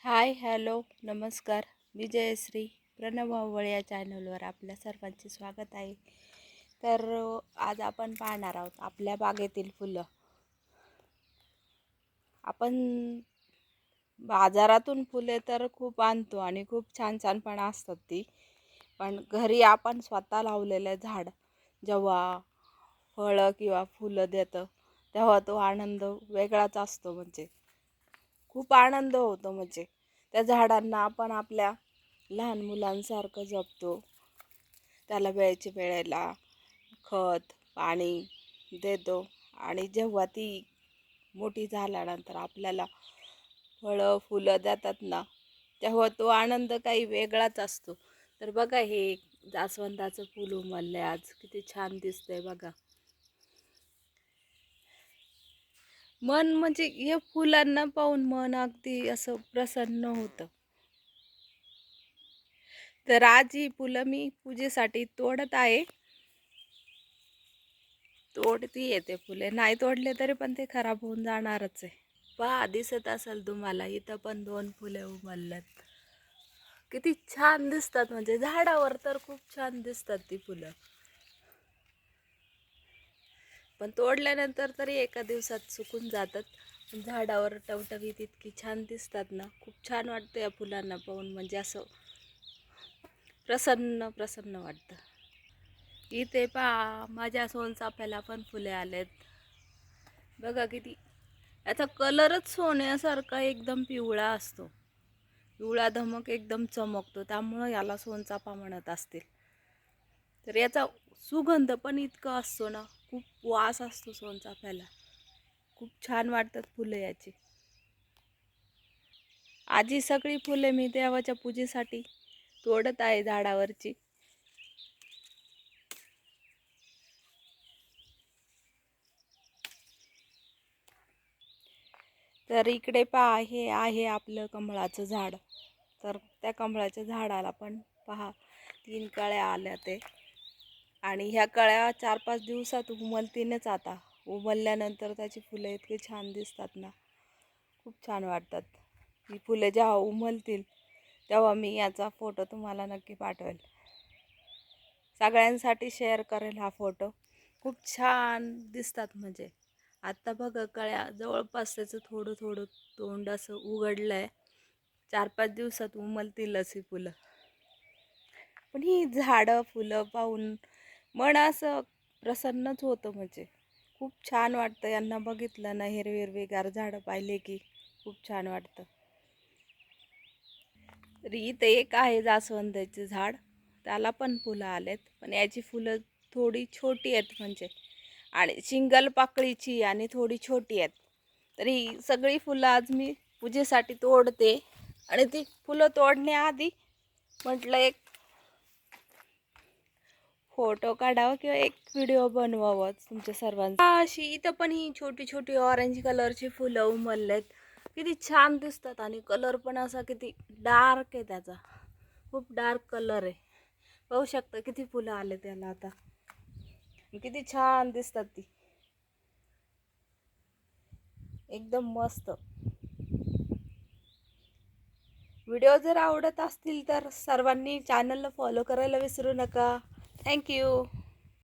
Hi hello नमस्कार. मी जयश्री. प्रणव भावळ या चॅनलवर आपल्या सर्वांचे स्वागत आहे. तर आज आपण पाहणार आहोत आपल्या बागेतील फुलं. आपण बाजारातून फुले तर खूप आणतो आणि खूप छान छान पण असतात ती, पण घरी आपण स्वतः लावलेले झाड जेव्हा फळं किंवा फुलं देतं तेव्हा तो आनंद वेगळाच असतो. म्हणजे खूप आनंद होतो. म्हणजे त्या झाडांना आपण आपल्या लहान मुलांसारखं जपतो. त्याला वेळच्या वेळेला खत पाणी देतो आणि जेव्हा ती मोठी झाल्यानंतर आपल्याला फळं फुलं देतात ना, तेव्हा तो आनंद काही वेगळाच असतो. तर बघा, हे जास्वंदाचं फूल उमललंय आज, किती छान दिसतंय बघा. मन म्हणजे या फुलांना पाहून मन अगदी असं प्रसन्न होतं. तर आज ही फुलं मी पूजेसाठी तोडत आहे. तोडती येते फुले, नाही तोडले तरी पण ते खराब होऊन जाणारच आहे. पहा, दिसत असेल तुम्हाला, इथं पण 2 फुले उमलल्यात. किती छान दिसतात. म्हणजे झाडावर तर खूप छान दिसतात ती फुलं, पण तोडल्यानंतर तरी एका दिवसात सुकून जातात. पण झाडावर टवटवीत इतकी छान दिसतात ना, खूप छान वाटतं या फुलांना पाहून. म्हणजे असं प्रसन्न प्रसन्न वाटतं. इथे पहा, माझ्या सोनचाफ्याला पण फुले आलेत बघा. किती याचा कलरच सोन्यासारखा एकदम पिवळा असतो. पिवळा धमक एकदम चमकतो, त्यामुळं याला सोनचाफा म्हणत असतील. तर याचा सुगंध पण इतका असतो ना, खूप वास असतो सोनचाफ्याला. खूप छान वाटतात फुलं याची. आजी सगळी फुले मी देवाच्या पूजेसाठी तोडत आहे झाडावरची. तर इकडे पहा, हे आहे आपलं कमळाचं झाड. तर त्या कमळाच्या झाडाला पण पहा, 3 कळ्या आल्या ते, आणि ह्या कळ्या 4-5 दिवसात उमलतीनच. आता उमलल्यानंतर त्याची फुलं इतकी छान दिसतात ना, खूप छान वाटतात. ही फुले जेव्हा उमलतील तेव्हा मी याचा फोटो तुम्हाला नक्की पाठवेल. सगळ्यांसाठी शेअर करेल हा फोटो. खूप छान दिसतात. म्हणजे आता बघा, कळ्या जवळपास त्याचं थोडं थोडं तोंड असं उघडलंय. 4-5 दिवसात उमलतीलच ही फुलं. पण ही झाडं फुलं पाहून मन असं प्रसन्नच होतं. म्हणजे खूप छान वाटतं यांना बघितलं ना, हिरवी हिरवीगार झाडं पाहिले की खूप छान वाटतं. तर इथे एक आहे जास्वंदाचे झाड, त्याला पण फुलं आलेत, पण याची फुलं थोडी छोटी आहेत. म्हणजे आणि सिंगल पाकळीची आणि थोडी छोटी आहेत. तर ही सगळी फुलं आज मी पूजेसाठी तोडते, आणि ती फुलं तोडण्याआधी म्हटलं एक फोटो काढावा किंवा एक व्हिडिओ बनवावा तुमच्या सर्वांचा. अशी इथं पण ही छोटी छोटी ऑरेंज कलरची फुलं उमललेत. किती छान दिसतात, आणि कलर पण असा किती डार्क आहे त्याचा. खूप डार्क कलर आहे. पाहू शकता किती फुलं आले त्याला आता, किती छान दिसतात ती, एकदम मस्त. व्हिडिओ जर आवडत असतील तर सर्वांनी चॅनलला फॉलो करायला विसरू नका. थँक्यू.